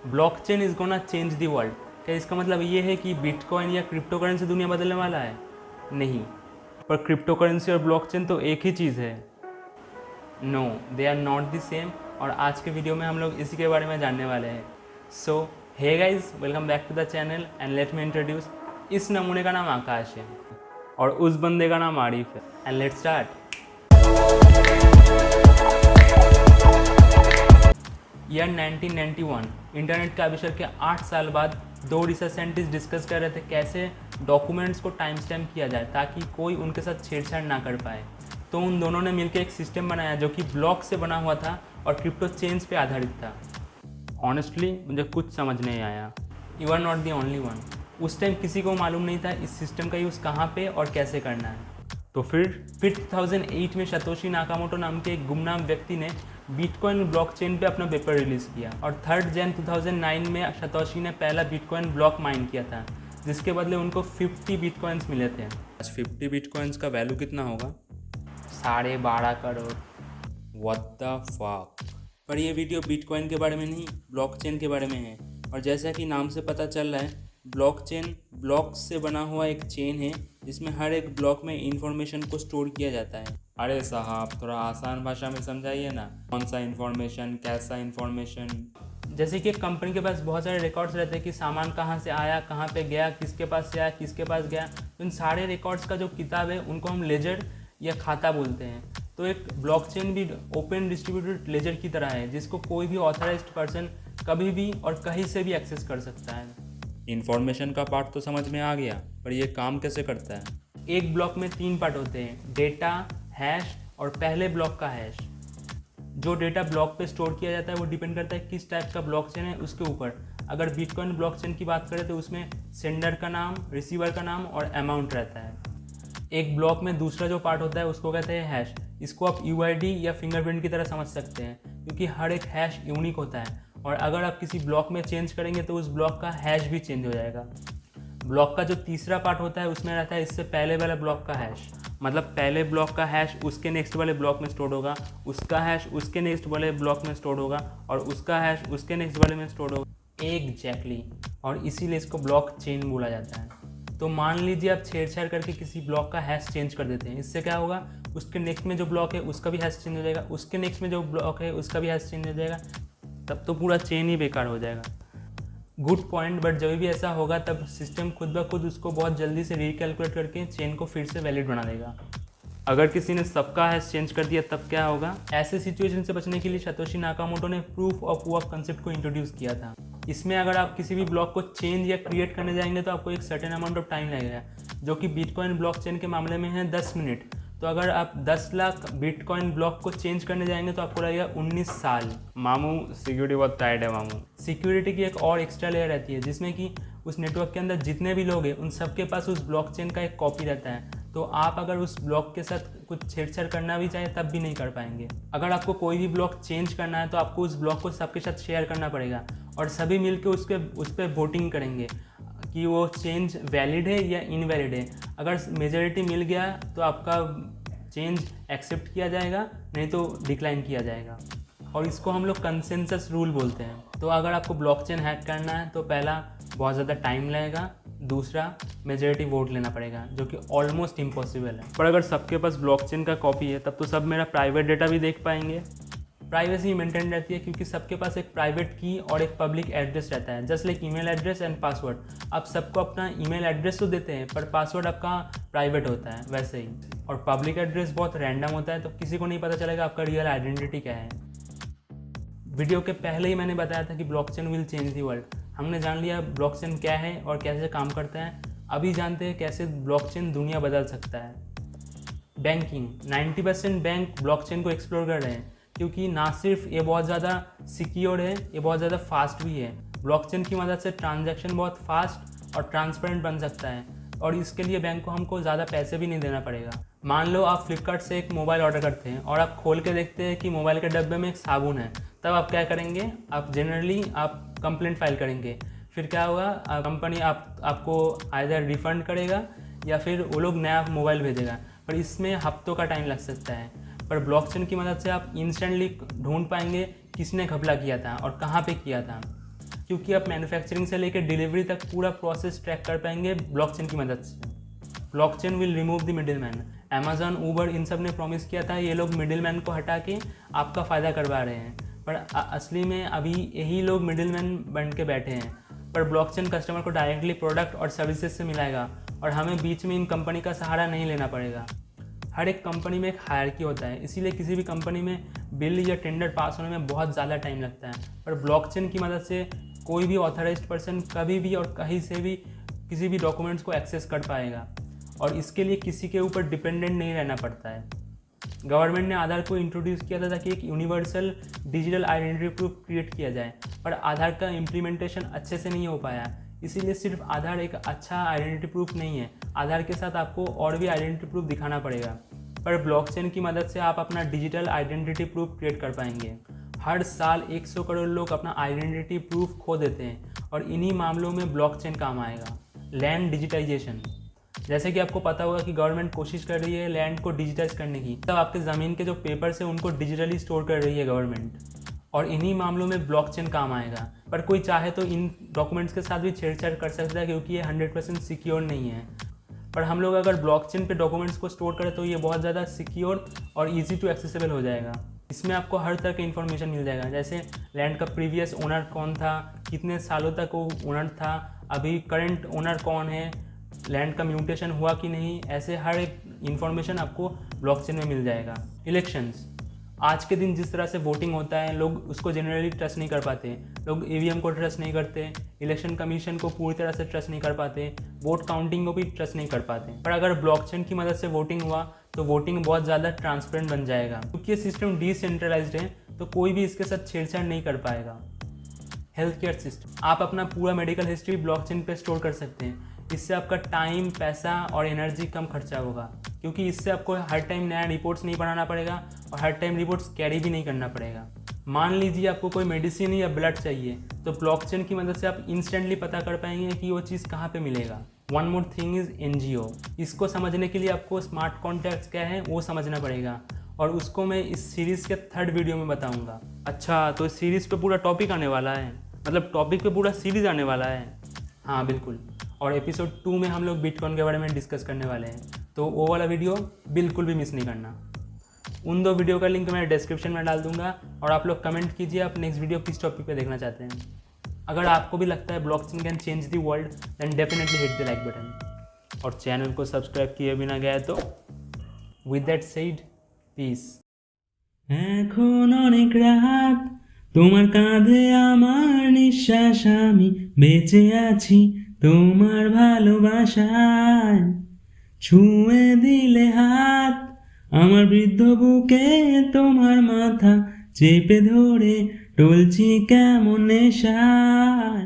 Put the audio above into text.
Blockchain is gonna change the world. क्या इसका मतलब ये है कि बिटकॉइन या क्रिप्टो करेंसी दुनिया बदलने वाला है? नहीं, पर क्रिप्टो करेंसी और ब्लॉकचेन तो एक ही चीज़ है। No, they are not the same. और आज के वीडियो में हम लोग इसी के बारे में जानने वाले हैं। So hey guys, welcome back to the channel and let me introduce. इस नमूने का नाम आकाश है और उस बंदे का नाम आरिफ है। And let's start. Year 1991, internet के आविष्कार के 8 साल बाद दो रिसर्च साइंटिस्ट डिस्कस कर रहे थे कैसे डॉक्यूमेंट्स को टाइम स्टैम्प किया जाए ताकि कोई उनके साथ छेड़छाड़ ना कर पाए। तो उन दोनों ने मिलकर एक सिस्टम बनाया जो कि ब्लॉक से बना हुआ था और क्रिप्टो चेन्स पे आधारित था। ऑनेस्टली मुझे कुछ समझ नहीं आया। You are not the only one. उस टाइम किसी को मालूम नहीं था इस सिस्टम का यूज़ कहाँ पे और कैसे करना है। तो फिर 2008 में सतोशी नाकामोटो नाम के एक गुमनाम व्यक्ति ने बिटकॉइन ब्लॉकचेन पे अपना पेपर रिलीज़ किया और 3 जनवरी 2009 में सतोशी ने पहला बिटकॉइन ब्लॉक माइन किया था, जिसके बदले उनको 50 बिटकॉइंस मिले थे। आज 50 बिटकॉइंस का वैल्यू कितना होगा? 12.5 करोड़। What the fuck. पर ये वीडियो बिटकॉइन के बारे में नहीं, ब्लॉकचेन के बारे में है। और जैसा कि नाम से पता चल रहा है, ब्लॉकचेन ब्लॉक्स से बना हुआ एक चेन है जिसमें हर एक ब्लॉक में इंफॉर्मेशन को स्टोर किया जाता है। अरे साहब, थोड़ा आसान भाषा में समझाइए ना। कौन सा इंफॉर्मेशन, कैसा इंफॉर्मेशन? जैसे कि एक कंपनी के पास बहुत सारे रिकॉर्ड्स रहते हैं कि सामान कहाँ से आया, कहाँ पे गया, किसके पास से आया, किसके पास गया। तो इन सारे रिकॉर्ड्स का जो किताब है उनको हम लेजर या खाता बोलते हैं। तो एक ब्लॉकचेन भी ओपन डिस्ट्रीब्यूटेड लेजर की तरह है जिसको कोई भी ऑथराइज्ड पर्सन कभी भी और कहीं से भी एक्सेस कर सकता है। इन्फॉर्मेशन का पार्ट तो समझ में आ गया, पर ये काम कैसे करता है? एक ब्लॉक में 3 पार्ट होते हैं, डेटा, हैश और पहले ब्लॉक का हैश। जो डेटा ब्लॉक पे स्टोर किया जाता है वो डिपेंड करता है किस टाइप का ब्लॉकचेन है उसके ऊपर। अगर बिटकॉइन ब्लॉकचेन की बात करें तो उसमें सेंडर का नाम, रिसीवर का नाम और अमाउंट रहता है। एक ब्लॉक में दूसरा जो पार्ट होता है उसको कहते हैं हैश। इसको आप यूआईडी या फिंगरप्रिंट की तरह समझ सकते हैं क्योंकि हर एक हैश यूनिक होता है और अगर आप किसी ब्लॉक में चेंज करेंगे तो उस ब्लॉक का हैश भी चेंज हो जाएगा। ब्लॉक का जो तीसरा पार्ट होता है उसमें रहता है इससे पहले वाला ब्लॉक का हैश। मतलब पहले ब्लॉक का हैश उसके नेक्स्ट वाले ब्लॉक में स्टोर होगा, उसका हैश उसके नेक्स्ट वाले ब्लॉक में स्टोर होगा और उसका हैश उसके नेक्स्ट वाले में स्टोर होगा। एग्जैक्टली। और इसीलिए इसको ब्लॉक चेन बोला जाता है। तो मान लीजिए आप छेड़छाड़ करके किसी ब्लॉक का हैश चेंज कर देते हैं, इससे क्या होगा, उसके नेक्स्ट में जो ब्लॉक है उसका भी हैश चेंज हो जाएगा, उसके नेक्स्ट में जो ब्लॉक है उसका भी हैश चेंज हो जाएगा। तब तो पूरा चेन ही बेकार हो जाएगा। Good point. बट जब भी ऐसा होगा तब सिस्टम खुद ब खुद उसको बहुत जल्दी से रिकैलकुलेट करके चेन को फिर से वैलिड बना देगा। अगर किसी ने सबका हैश चेंज कर दिया तब क्या होगा? ऐसे सिचुएशन से बचने के लिए सतोशी नाकामोटो ने प्रूफ ऑफ वर्क कंसेप्ट को इंट्रोड्यूस किया था। इसमें अगर आप किसी भी ब्लॉक को चेंज या क्रिएट करने जाएंगे तो आपको एक सर्टेन अमाउंट ऑफ टाइम लगेगा, जो कि बिटकॉइन ब्लॉकचेन के मामले में है 10 मिनट। तो अगर आप 10 लाख बिटकॉइन ब्लॉक को चेंज करने जाएंगे तो आपको लगेगा 19 साल। मामू, सिक्योरिटी बहुत टाइट है मामू। सिक्योरिटी की एक और एक्स्ट्रा लेयर रहती है जिसमें कि उस नेटवर्क के अंदर जितने भी लोग हैं उन सबके पास उस ब्लॉकचेन का एक कॉपी रहता है। तो आप अगर उस ब्लॉक के साथ कुछ छेड़छाड़ करना भी चाहें तब भी नहीं कर पाएंगे। अगर आपको कोई भी ब्लॉक चेंज करना है तो आपको उस ब्लॉक को सबके साथ शेयर करना पड़ेगा और सभी मिलकर उस पर वोटिंग करेंगे कि वो चेंज वैलिड है या इनवैलिड है। अगर मेजॉरिटी मिल गया तो आपका चेंज एक्सेप्ट किया जाएगा, नहीं तो डिक्लाइन किया जाएगा। और इसको हम लोग कंसेंसस रूल बोलते हैं। तो अगर आपको ब्लॉकचेन हैक करना है तो पहला बहुत ज़्यादा टाइम लगेगा, दूसरा मेजॉरिटी वोट लेना पड़ेगा, जो कि ऑलमोस्ट इम्पॉसिबल है। पर अगर सबके पास ब्लॉकचेन का कॉपी है तब तो सब मेरा प्राइवेट डेटा भी देख पाएंगे। प्राइवेसी मेंटेन रहती है क्योंकि सबके पास एक प्राइवेट की और एक पब्लिक एड्रेस रहता है, just like email address and password. आप सबको अपना ईमेल एड्रेस तो देते हैं पर पासवर्ड आपका प्राइवेट होता है वैसे ही। और पब्लिक एड्रेस बहुत रैंडम होता है तो किसी को नहीं पता चलेगा आपका रियल आइडेंटिटी क्या है। वीडियो के पहले ही मैंने बताया था कि blockchain will change the world. हमने जान लिया ब्लॉकचेन क्या है और कैसे काम करता है। अभी जानते हैं कैसे ब्लॉकचेन दुनिया बदल सकता है। बैंकिंग, 90% बैंक ब्लॉकचेन को एक्सप्लोर कर रहे हैं क्योंकि ना सिर्फ ये बहुत ज़्यादा सिक्योर है, ये बहुत ज़्यादा फास्ट भी है। ब्लॉकचेन की मदद से ट्रांजैक्शन बहुत फास्ट और ट्रांसपेरेंट बन सकता है और इसके लिए बैंक को हमको ज़्यादा पैसे भी नहीं देना पड़ेगा। मान लो आप फ्लिपकार्ट से एक मोबाइल ऑर्डर करते हैं और आप खोल के देखते हैं कि मोबाइल के डब्बे में एक साबुन है, तब आप क्या करेंगे? आप जनरली कंप्लेंट फाइल करेंगे। फिर क्या होगा, कंपनी आपको आइदर रिफंड करेगा या फिर वो लोग नया मोबाइल भेजेगा, पर इसमें हफ्तों का टाइम लग सकता है। पर ब्लॉकचेन की मदद से आप इंस्टेंटली ढूंढ पाएंगे किसने घपला किया था और कहाँ पे किया था। क्योंकि आप मैन्युफैक्चरिंग से लेकर डिलीवरी तक पूरा प्रोसेस ट्रैक कर पाएंगे ब्लॉकचेन की मदद से। Blockchain will remove the middleman. Amazon, Uber, इन सब ने प्रॉमिस किया था ये लोग मिडिल मैन को हटा के आपका फ़ायदा करवा रहे हैं, पर असली में अभी यही लोग मिडिल मैन बन के बैठे हैं। पर ब्लॉकचेन कस्टमर को डायरेक्टली प्रोडक्ट और सर्विसेज से मिलाएगा और हमें बीच में इन कंपनी का सहारा नहीं लेना पड़ेगा। हर एक कंपनी में एक हायरार्की होता है, इसीलिए किसी भी कंपनी में बिल या टेंडर पास होने में बहुत ज़्यादा टाइम लगता है। पर ब्लॉकचेन की मदद से कोई भी ऑथराइज्ड पर्सन कभी भी और कहीं से भी किसी भी डॉक्यूमेंट्स को एक्सेस कर पाएगा और इसके लिए किसी के ऊपर डिपेंडेंट नहीं रहना पड़ता है। गवर्नमेंट ने आधार को इंट्रोड्यूस किया था ताकि एक universal digital identity proof create किया जाए, पर आधार का इम्प्लीमेंटेशन अच्छे से नहीं हो पाया। इसीलिए सिर्फ आधार एक अच्छा आइडेंटिटी प्रूफ नहीं है, आधार के साथ आपको और भी आइडेंटिटी प्रूफ दिखाना पड़ेगा। पर ब्लॉकचेन की मदद से आप अपना डिजिटल आइडेंटिटी प्रूफ क्रिएट कर पाएंगे। हर साल 100 करोड़ लोग अपना आइडेंटिटी प्रूफ खो देते हैं और इन्हीं मामलों में ब्लॉकचेन काम आएगा। लैंड डिजिटाइजेशन, जैसे कि आपको पता होगा कि गवर्नमेंट कोशिश कर रही है लैंड को डिजिटाइज करने की, तब आपके ज़मीन के जो पेपर्स हैं उनको डिजिटली स्टोर कर रही है गवर्नमेंट, और इन्हीं मामलों में ब्लॉकचेन काम आएगा। पर कोई चाहे तो इन डॉक्यूमेंट्स के साथ भी छेड़छाड़ कर सकता है क्योंकि ये 100% सिक्योर नहीं है। पर हम लोग अगर ब्लॉकचेन पे डॉक्यूमेंट्स को स्टोर करें तो ये बहुत ज़्यादा सिक्योर और ईजी टू एक्सेसिबल हो जाएगा। इसमें आपको हर तरह का इन्फॉर्मेशन मिल जाएगा, जैसे लैंड का प्रीवियस ओनर कौन था, कितने सालों तक वो ओनर था, अभी करंट ओनर कौन है, लैंड का म्यूटेशन हुआ कि नहीं, ऐसे हर एक इन्फॉर्मेशन आपको ब्लॉकचेन में मिल जाएगा। इलेक्शंस, आज के दिन जिस तरह से वोटिंग होता है लोग उसको जनरली ट्रस्ट नहीं कर पाते, लोग ईवीएम को ट्रस्ट नहीं करते, इलेक्शन कमीशन को पूरी तरह से ट्रस्ट नहीं कर पाते, वोट काउंटिंग को भी ट्रस्ट नहीं कर पाते। पर अगर ब्लॉकचेन की मदद से वोटिंग हुआ तो वोटिंग बहुत ज़्यादा ट्रांसपेरेंट बन जाएगा। क्योंकि ये सिस्टम डिसेंट्रलाइज्ड है तो कोई भी इसके साथ छेड़छाड़ नहीं कर पाएगा। हेल्थ केयर सिस्टम, आप अपना पूरा मेडिकल हिस्ट्री ब्लॉकचेन पे स्टोर कर सकते हैं। इससे आपका टाइम, पैसा और एनर्जी कम खर्चा होगा, क्योंकि इससे आपको हर टाइम नया रिपोर्ट्स नहीं बनाना पड़ेगा और हर टाइम रिपोर्ट्स कैरी भी नहीं करना पड़ेगा। मान लीजिए आपको कोई मेडिसिन या ब्लड चाहिए तो ब्लॉकचेन की मदद से आप इंस्टेंटली पता कर पाएंगे कि वो चीज़ कहाँ पे मिलेगा। One more thing is NGO। इसको समझने के लिए आपको स्मार्ट कॉन्ट्रैक्ट्स क्या है वो समझना पड़ेगा और उसको मैं इस सीरीज़ के 3rd वीडियो में बताऊँगा। अच्छा, तो इस सीरीज़ पे पूरा टॉपिक आने वाला है, मतलब टॉपिक पे पूरा सीरीज़ आने वाला है। हाँ बिल्कुल, और एपिसोड 2 में हम लोग बिटकॉइन के बारे में डिस्कस करने वाले हैं, तो वो वाला वीडियो बिल्कुल भी मिस नहीं करना। उन 2 वीडियो का लिंक मैं डिस्क्रिप्शन में डाल दूंगा और आप लोग कमेंट कीजिए आप नेक्स्ट वीडियो किस टॉपिक पे देखना चाहते हैं। अगर आपको भी लगता है blockchain can change the world then definitely hit the like button और चैनल को सब्सक्राइब किए बिना गए तो विद दैट सेड पीस। এখন অনেক রাত তোমার কাঁধে আমার নিঃশ্বাস, আমি বেঁচে আছি তোমার ভালোবাসায়। ছুঁয়ে দিলে হাত আমার বৃদ্ধ বুকে, তোমার মাথা চেপে ধরে টলছি কেমন নেশায়।